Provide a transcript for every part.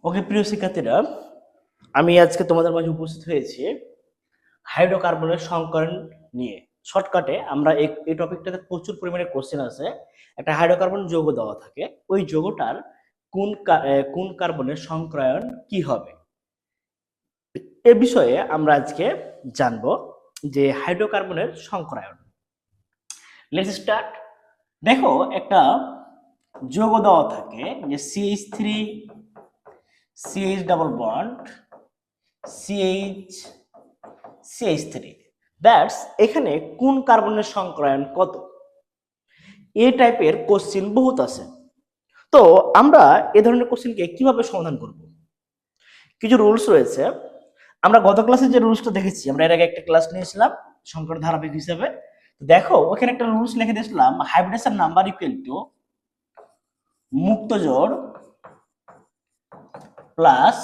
ওকে প্রিয় শিক্ষার্থীরা, আমি আজকে তোমাদের মাঝে উপস্থিত হয়েছি হাইড্রোকার্বনের সংকরণ নিয়ে। শর্টকাটে আমরা এই টপিকটাতে প্রচুর পরিমাণে কোশ্চেন আছে। একটা হাইড্রোকার্বন যৌগ দেওয়া থাকে, ওই যৌগটার কোন কার্বনের সংক্রায়ন কি হবে, এ বিষয়ে আমরা আজকে জানবো যে হাইড্রোকার্বনের সংক্রায়ন। Let's start. দেখো, একটা যৌগ দেওয়া থাকে যে CH3 CH double bond CH3 that's এখানে কোন কার্বনের সংক্রায়ন কত, এই টাইপের কোশ্চেন বহুত আছে। তো আমরা এ ধরনের কোশ্চেনকে কিভাবে সমাধান করব? কিছু রুলস রয়েছে। আমরা গত ক্লাসে যে রুলসটা দেখেছি, আমরা এর আগে একটা ক্লাস নিয়েছিলাম সংকর ধারাবাহিক হিসেবে। দেখো, ওখানে একটা রুলস লিখে দিয়েছিলাম, হাইব্রিডেশন নাম্বার ইকুয়াল টু মুক্ত জোড় প্লাস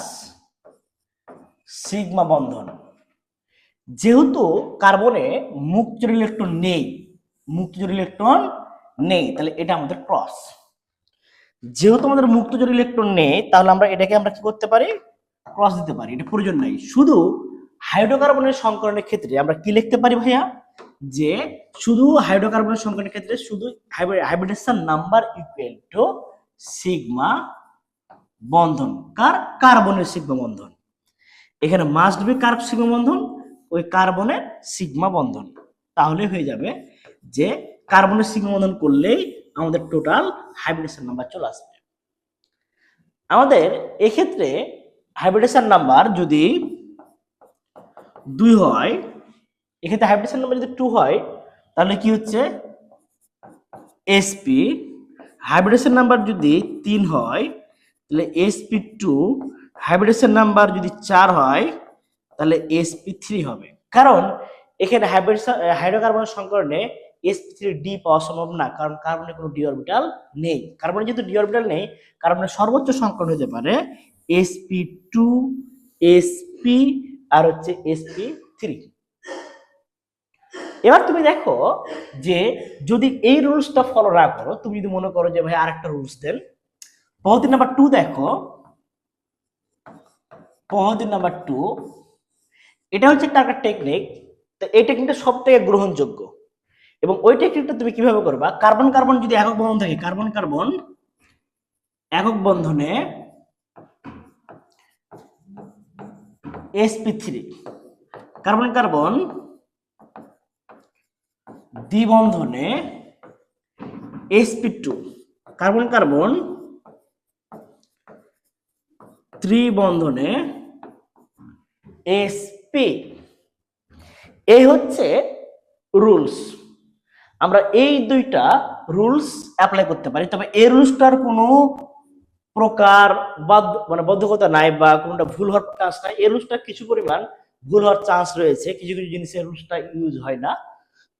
সিগমা বন্ধন। যেহেতু কার্বনে মুক্ত জোড় ইলেকট্রন নেই, তাহলে এটা আমাদের ক্রস। যেহেতু আমাদের মুক্ত জোড় ইলেকট্রন নেই, তাহলে আমরা এটাকে কি করতে পারি? ক্রস দিতে পারি। এটা প্রয়োজন নাই। শুধু হাইড্রোকার্বনের সংকরণের ক্ষেত্রে আমরা কি লিখতে পারি ভাইয়া? যে শুধু হাইড্রোকার্বনের সংকরণের ক্ষেত্রে শুধু হাইব্রিডেশন নাম্বার ইকুয়াল টু সিগমা বন্ধন। কার্বনের সিগমা বন্ধন। এখানে মাস্ট বি সিগমা বন্ধন, ওই কার্বনের সিগমা বন্ধন। তাহলে হয়ে যাবে যে কার্বনের সিগমা বন্ধন করলেই আমাদের টোটাল হাইব্রিডেশন নাম্বার চলে আসবে। আমাদের এক্ষেত্রে হাইব্রিডেশন নাম্বার যদি 2 হয়, এক্ষেত্রে হাইব্রিডেশন নাম্বার যদি 2 হয়, তাহলে কি হচ্ছে? sp। হাইব্রিডেশন নাম্বার যদি 3 হয়, তাহলে sp2। হাইব্রিডেশন নাম্বার যদি 4 হয়, তাহলে sp3 হবে। কারণ এখানে হাইড্রোকার্বনের সংকরণে sp3d পাওয়া সম্ভব না, কারণ কার্বনের কোনো ডি অরবিটাল নেই। কার্বনের যেহেতু ডি অরবিটাল নেই, কার্বনের সর্বোচ্চ সংকরণ হতে পারে sp2, sp আর হচ্ছে sp3। এবার তুমি দেখো যে যদি এই রুলসটা ফলো না করো, তুমি যদি মনে করো যে ভাই আরেকটা রুলস দেন, পদ্ধতি নাম্বার 2 দেখো। পদ্ধতি নাম্বার 2 এটা হচ্ছে একটা টেকনিক। তো এই টেকনিকটা সব থেকে গ্রহণযোগ্য, এবং ওই টেকনিকটা তুমি কিভাবে করবা? কার্বন কার্বন যদি একক বন্ধন থাকে, কার্বন কার্বন একক বন্ধনে sp3, কার্বন কার্বন দ্বিবন্ধনে sp2, কার্বন কার্বন ত্রিবন্ধনে sp। এই হচ্ছে রুলস। আমরা এই দুইটা রুলস অ্যাপ্লাই করতে পারি, তবে এই রুলসটার কোনো প্রকার বাধ্যকতা নাই বা কোনটা ভুল হওয়ার চান্স নাই। এই রুলসটা কিছু পরিমাণ ভুল হওয়ার চান্স রয়েছে, কিছু কিছু জিনিসের রুলসটা ইউজ হয় না।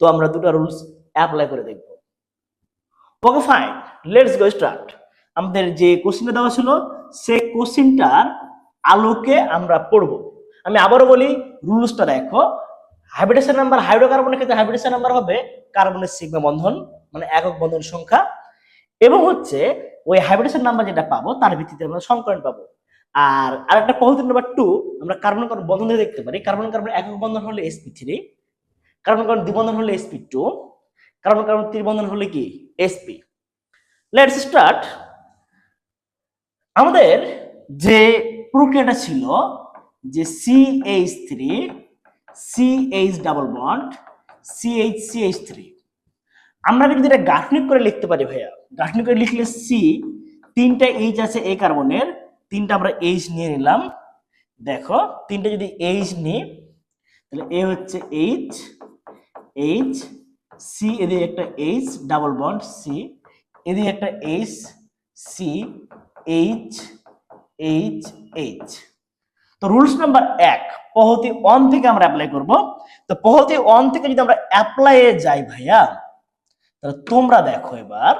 তো আমরা দুটো রুলস অ্যাপ্লাই করে দেখব। Okay fine, let's go start. আমাদের যে কোশ্চেনটা দেওয়া ছিল, সেই কোশ্চেনটার আলোকে আমরা পড়ব। আমি আবারও বলি, রুলসটা দেখো। হাইব্রিডেশন নাম্বার হাইড্রোকার্বনের ক্ষেত্রে হাইব্রিডেশন নাম্বার হবে কার্বনের সিগমা বন্ধন, মানে একক বন্ধন সংখ্যা, এবং হচ্ছে ওই হাইব্রিডেশন নাম্বার যেটা পাবো তার ভিত্তিতে আমরা সংকরণ পাবো। আর আরেকটা পদ্ধতি নাম্বার 2, আমরা কার্বন কার্বন বন্ধন দিয়ে দেখতে পারি। কার্বন কার্বন একক বন্ধন হলে sp3, কার্বন কার্বন দ্বিবন্ধন হলে sp2, কার্বন কার্বন ত্রিবন্ধন হলে কি? sp। Let's start. আমাদের যে প্রক্রিয়াটা ছিল যে CH3 CH double bond CH3, আমরা যদি এটা গাঠনিক করে লিখতে পারি ভাইয়া। গাঠনিক করে লিখলে C, 3টা H আছে এই কার্বনের, 3টা আমরা H নিয়ে নিলাম। দেখো, 3টা যদি H নিই, তাহলে এ হচ্ছে H, H, C, এদিকে একটা H ডাবল বন্ড C, এদিকে একটা H, C, H, H, H। তো রুলস নাম্বার 1 পদ্ধতি 1 থেকে আমরা অ্যাপ্লাই করব। তো পদ্ধতি 1 থেকে যদি আমরা অ্যাপ্লাইয়ে যাই ভাইয়া, তাহলে তোমরা দেখো এবার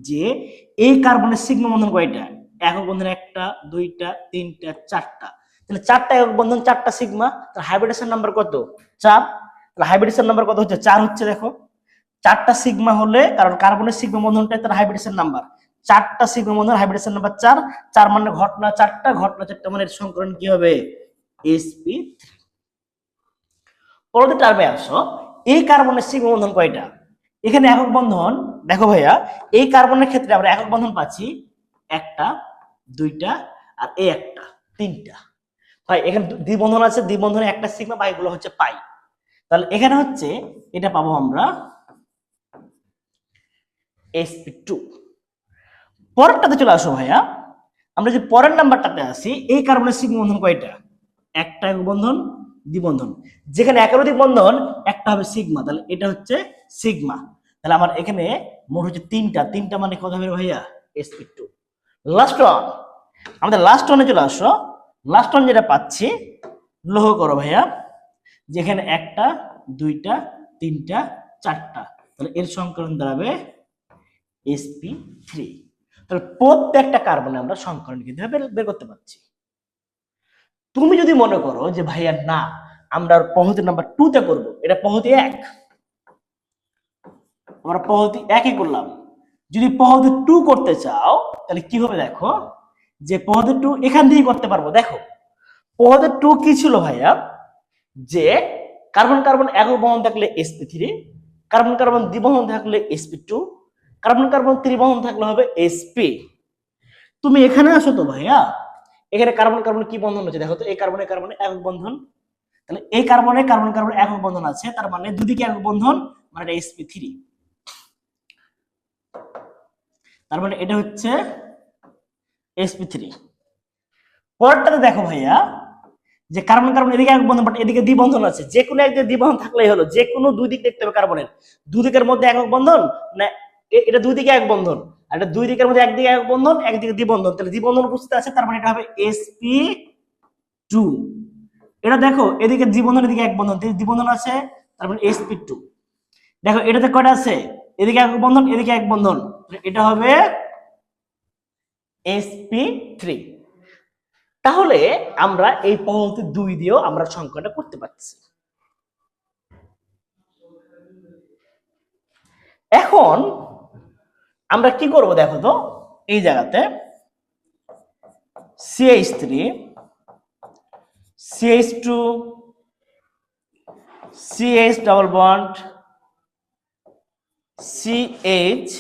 যে এই কার্বনের সিগমা বন্ধন কয়টা? একক বন্ধন 1টা, 2টা, 3টা, 4টা। তাহলে 4টা একক বন্ধন, 4টা সিগমা। তাহলে হাইব্রিডেশন নাম্বার কত? 4। তাহলে হাইব্রিডেশন নাম্বার কত হচ্ছে? 4 হচ্ছে। দেখো, 4টা সিগমা হলে, কারণ কার্বনের সিগমা বন্ধনটাই তার হাইব্রিডেশন নাম্বার, চারটা সিগমা বন্ধন, হাইব্রিডেশন নাম্বার 4, 4 মানে ঘটনা 4টা, ঘটনা 4টা মানে এর সংকরণ কি হবে? sp3। পরবর্তী টার্মে আসো, এই কার্বনের সিগমা বন্ধন কয়টা? এখানে একক বন্ধন দেখো ভাইয়া, এই কার্বনের ক্ষেত্রে আমরা একক বন্ধন পাচ্ছি একটা, দুইটা, আর এই একটা, তিনটা। ভাই এখানে দ্বিবন্ধন আছে, দ্বিবন্ধনে একটা সিগমা, বা এগুলো হচ্ছে পাই। তাহলে এখানে হচ্ছে এটা পাবো আমরা sp2। পরেরটাতে চলে আসো ভাইয়া, আমরা যে পরের নাম্বারটাতে আসি, এই কার্বনের সিগমা বন্ধন কয়টা? একটা একক বন্ধন, দ্বিবন্ধন। যেখানে একাধিক বন্ধন একটা হবে সিগমা, তাহলে এটা হচ্ছে সিগমা। তাহলে আমার এখানে মোট হচ্ছে তিনটা, তিনটা মানে কত হবে ভাইয়া? sp2। লাস্ট ওয়ান, আমাদের লাস্ট ওয়ানে চলে আসো। লাস্ট ওয়ান যেটা পাচ্ছি, লক্ষ্য করো ভাইয়া, যেখানে একটা, দুইটা, তিনটা, চারটা, তাহলে এর সংকরণ দাঁড়াবে sp3। তাহলে প্রত্যেকটা কার্বনে আমরা সংকরণ কিন্তু বের করতে পারছি। তুমি যদি মনে করো যে ভাইয়া না, আমরা পদ্ধতি নাম্বার 2 তে করব, এটা পদ্ধতি 1, আমরা পদ্ধতি 1 করলাম। যদি পদ্ধতি 2 করতে চাও তাহলে কি হবে দেখো, যে পদ্ধতি 2 এখান থেকে করতে পারবো। দেখো পদ্ধতি 2 কি ছিল ভাইয়া, যে কার্বন কার্বন একক বন্ধন থাকলে sp3, কার্বন কার্বন দ্বিবন্ধন থাকলে sp2, কার্বন কার্বন ত্রিবন্ধন থাকলে হবে sp। তুমি এখানে আসো তো ভাইয়া, এখানে কার্বন কার্বন কি বন্ধন হচ্ছে দেখো তো, এই কার্বনে কার্বনে একক বন্ধন, তাহলে এই কার্বনে কার্বন কার্বন একক বন্ধন আছে, তার মানে দুদিকে একক বন্ধন, মানে এটা sp3। তার মানে এটা হচ্ছে sp3। পরেরটাতে দেখো ভাইয়া, যে কার্বন কার্বন এদিকে একক বন্ধন, বাট এদিকে দ্বিবন্ধন আছে, যে কোনো একদিকে দ্বিবন্ধন থাকলেই হলো, যে কোনো দুই দিক দেখতে হবে কার্বনের, দুই দিকের মধ্যে একক বন্ধন না, এটা দুই দিকে এক বন্ধন, আর এটা দুই দিকের মধ্যে একদিকে এক বন্ধন, একদিকে দ্বিবন্ধন, তাহলে দ্বিবন্ধন উপস্থিত আছে, তার মানে এটা হবে sp2। এটা দেখো এদিকে দ্বিবন্ধন, এদিকে এক বন্ধন, দ্বিবন্ধন আছে, তার মানে sp2। দেখো এটাতে কয়টা আছে, এদিকে এক বন্ধন, এদিকে এক বন্ধন, এটা হবে sp3। তাহলে আমরা এই পদ্ধতি 2 দিয়েও আমরা সংখ্যাটা করতে পারছি। এখন আমরা কি করব দেখো তো, এই জায়গাতে CH3, CH2, CH double bond, CH,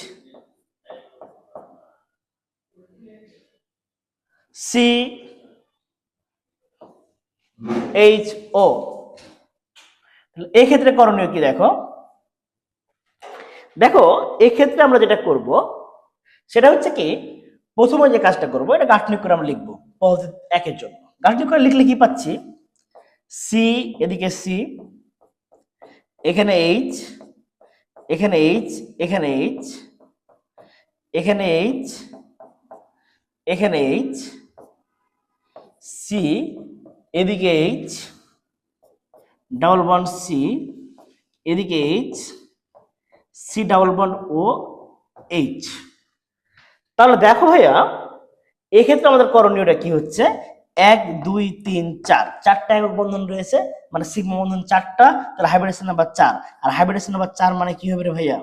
CHO। এই ক্ষেত্রে করণীয় কি দেখো, দেখো এই ক্ষেত্রে আমরা যেটা করব সেটা হচ্ছে কি, প্রথমে যে কাজটা করব, এটা গাঠনিক করে আমরা লিখবো পদ্ধতি 1 এর জন্য। গাঠনিক করে লিখলে কি পাচ্ছি, সি, এদিকে সি, এখানে এইচ, এখানে এইচ, এখানে এইচ, এখানে এইচ, এখানে এইচ, সি, এদিকে এইচ, ডাবল বন্ড সি, এদিকে H, C double bond O H. তাহলে দেখো ভাইয়া, এক্ষেত্রে আমাদের করণীয়টা কি হচ্ছে, 1 2 3 4, চারটা একক বন্ধন রয়েছে, মানে সিগমা বন্ধন 4টা, তাহলে হাইব্রিডেশন নাম্বার 4, আর হাইব্রিডেশন নাম্বার 4 মানে কি হবে রে ভাইয়া,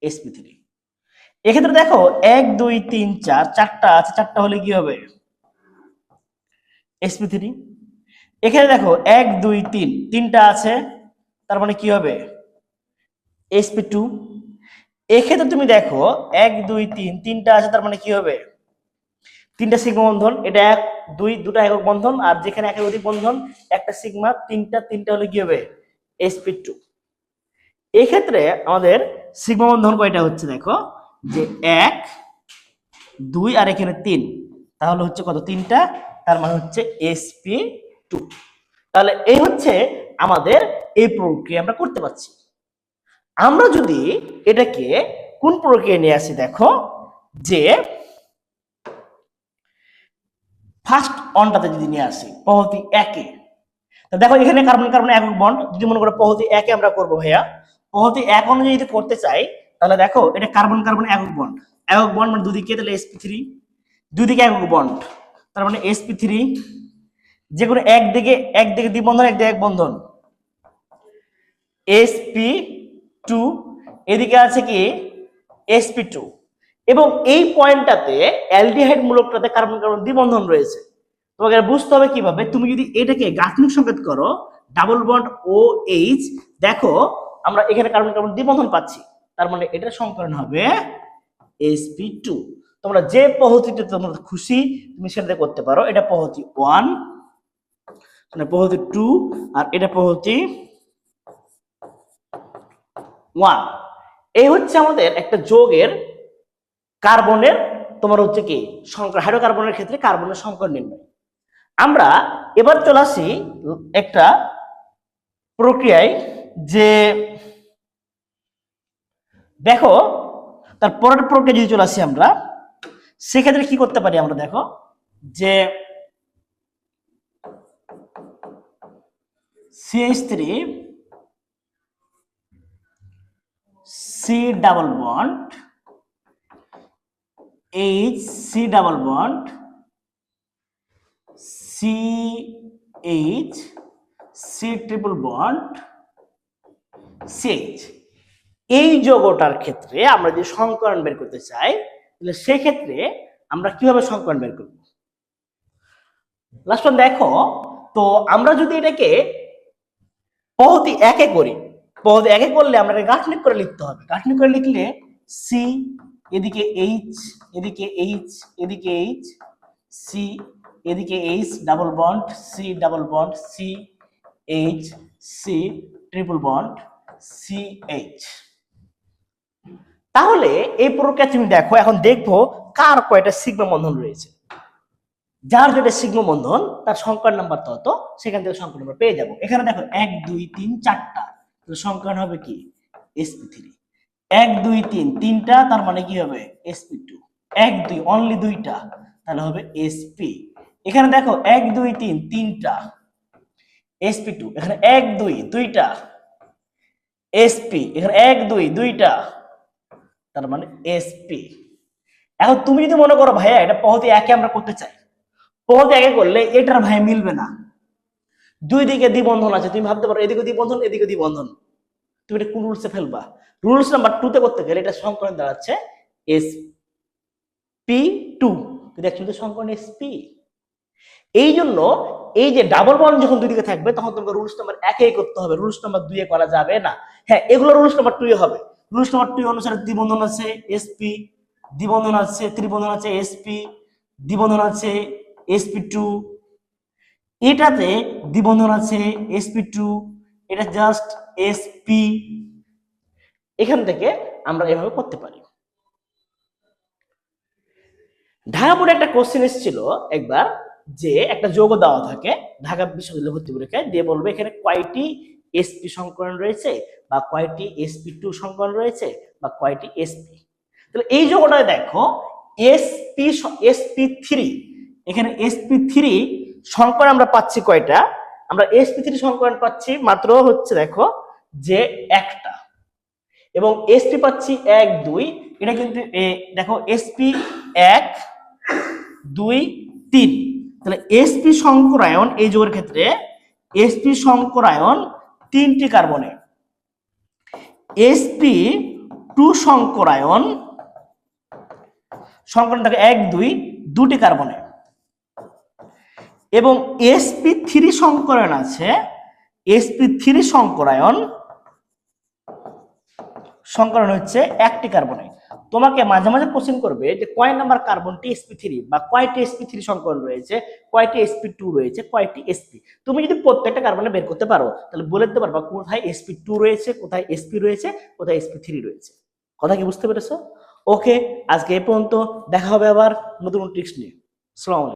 sp3। এক্ষেত্রে দেখো 1 2 3 4, চারটা আছে, চারটা হলে কি হবে, sp3। এখানে দেখো 1 2 3, তিনটা আছে, তার মানে কি হবে, sp2। এক্ষেত্রে তুমি দেখো 1 2 3, তিনটা আছে, তার মানে কি হবে, তিনটা সিগমা বন্ধন, এটা 1 2, দুটো একক বন্ধন, আর যেখানে একাধিক বন্ধন একটা সিগমা, তিনটা হলে কি হবে, sp2। এই ক্ষেত্রে আমাদের সিগমা বন্ধন কয়টা হচ্ছে দেখো, যে 1 2 আর এখানে 3, তাহলে হচ্ছে কত, তিনটা, তার মানে হচ্ছে sp2। তাহলে এই হচ্ছে আমাদের এই প্রক্রিয়া আমরা করতে পারছি। আমরা যদি এটাকে কোন প্রক্রিয়া নিয়ে আসি দেখো, যে ফার্স্ট অনটাতে যদি নিয়ে আসি পদ্ধতি 1 এ, তো দেখো এখানে কার্বন কার্বন একক বন্ড, যদি মনে করো পদ্ধতি 1 এ আমরা করবো ভাইয়া, পদ্ধতি 1 অনুযায়ী যদি করতে চাই, তাহলে দেখো এটা কার্বন কার্বন একক বন্ড, একক বন্ড মানে দুদিকে, তাহলে sp3, দুদিকে একক বন্ড, তার মানে sp3, যে কোনো একদিকে দ্বিবন্ধন, একদিকে এক বন্ধন, sp2, এদিকে আছে কি sp2, এবং এই পয়েন্টটাতে অ্যালডিহাইড মূলকটাতে কার্বন কার্বন দ্বিবন্ধন রয়েছে। তোমাকে বুঝতে হবে কিভাবে, তুমি যদি এটাকে গাঠনিক সংকেত করো ডাবল বন্ড ও এইচ, দেখো আমরা এখানে কার্বন কার্বন দ্বিবন্ধন পাচ্ছি, তার মানে এটার সংকরণ হবে sp2। তোমরা যে পদ্ধতিতে তোমরা খুশি তুমি সেটা করতে পারো। এটা পদ্ধতি 1, মানে পদ্ধতি 2, আর এটা পদ্ধতি 1। এই হচ্ছে আমাদের একটা যৌগের কার্বনের তোমার হচ্ছে কি সংকর, হাইড্রোকার্বনের ক্ষেত্রে কার্বনের সংকর নির্ণয়। আমরা এবার চলে আসি একটা প্রক্রিয়ায়, যে দেখো তার পরের প্রক্রিয়া যদি চলে আসি আমরা, সেক্ষেত্রে কি করতে পারি আমরা, দেখো যে CH3 C double bond H C double bond CH C triple bond CH, এই যৌগটার ক্ষেত্রে আমরা যদি সংকরণ বের করতে চাই, তাহলে সেক্ষেত্রে আমরা কিভাবে সংকরণ বের করব। লাস্ট দেখো, তো আমরা যদি এটাকে পদ্ধতি 1 করি, পদ্ধতি 1 করলে আমরা গাঠনিক করে লিখতে হবে। গাঠনিক করে লিখলে C, এদিকে H, এদিকে H, এদিকে H, C, এদিকে H double bond C double bond C H C triple bond CH। তাহলে এই প্রক্রিয়া তুমি দেখো, এখন দেখবো কার কয়টা সিগমা বন্ধন রয়েছে। যার যেটা সিগমা বন্ধন তার সংকরণ নাম্বার তত, সেখান থেকে সংকরণ নাম্বার পেয়ে যাবো। এখানে দেখো 1 2 3 4টা, তাহলে সংকরণ হবে কি sp3। 1 2 3 3টা, তার মানে কি হবে sp2। 1 2 অনলি 2টা, তাহলে হবে sp। এখানে দেখো 1 2 3 3টা sp2, এখানে 1 2 2টা sp, এখানে 1 2 2টা, তার মানে sp। এখন তুমি যদি মনে করো ভাইয়া এটা পদ্ধতি 1 আমরা করতে চাই, পদ্ধতি 1 করলে এটার ভাই মিলবে না, দুই দিকে দ্বিবন্ধন আছে। তুমি ভাবতে পারো এদিকে দ্বিবন্ধন এদিকে দ্বিবন্ধন, তুমি এটা কোন রুলসে ফেলবা? রুলস নাম্বার 2 তে করতে গেলে এটা সংকরণ দাঁড়াচ্ছে sp2, কিন্তু অ্যাকচুয়ালি সংকরণ sp। এই জন্য এই যে ডাবল বন্ড যখন দুই দিকে থাকবে তখন তোমাকে রুলস নাম্বার 1 করতে হবে, রুলস নাম্বার 2 এ করা যাবে না। হ্যাঁ, এগুলো রুলস নাম্বার 2 এ হবে। রুলস নাম্বার 2 অনুসারে দ্বিবন্ধন আছে sp, দ্বিবন্ধন আছে ত্রিবন্ধন আছে sp, দ্বিবন্ধন আছে sp2, এটাতে দ্বিবন্ধন আছে sp2, এটা জাস্ট sp। এখান থেকে আমরা এভাবে করতে পারি। ঢাকা বোর্ডে একটা কোশ্চেন এসেছিল একবার, যে একটা যৌগ দেওয়া থাকে ঢাকা বিশ্ববিদ্যালয় ভর্তি পরীক্ষায়, দিয়ে বলবে এখানে কয়টি sp সংকরণ রয়েছে, বা কয়টি sp2 সংকরণ রয়েছে, বা কয়টি sp। তাহলে এই যৌগটায় দেখো sp3, এখানে sp3 সংকরণ আমরা পাচ্ছি কয়টা? আমরা sp3 সংকরণ পাচ্ছি মাত্র হচ্ছে দেখো যে একটা, এবং sp পাচ্ছি 1 2, এটা কিন্তু দেখো sp 1 2 3, তাহলে sp সংকরায়ন এই যৌগের ক্ষেত্রে sp সংকরায়ন 3টি কার্বনে, sp2 সংকরায়ন দেখো 1 2 2টি কার্বনে, এবং sp3 সংকরায়ন আছে, sp3 সংকরায়ন হচ্ছে 1টি কার্বনে। তোমাকে মাঝে মাঝে কোশ্চেন করবে যে কয় নাম্বার কার্বনটি sp3, বা কয়টি sp3 সংকরণ রয়েছে, কয়টি sp2 রয়েছে, কয়টি sp। তুমি যদি প্রত্যেকটা কার্বনে বের করতে পারো তাহলে বলে দিতে পারবা কোথায় sp2 রয়েছে, কোথায় sp রয়েছে, কোথায় sp3 রয়েছে। কথা কি বুঝতে পেরেছো? ওকে, আজকে এই পর্যন্ত, দেখা হবে আবার নতুন ট্রিক্স নিয়ে। আসসালামু আলাইকুম।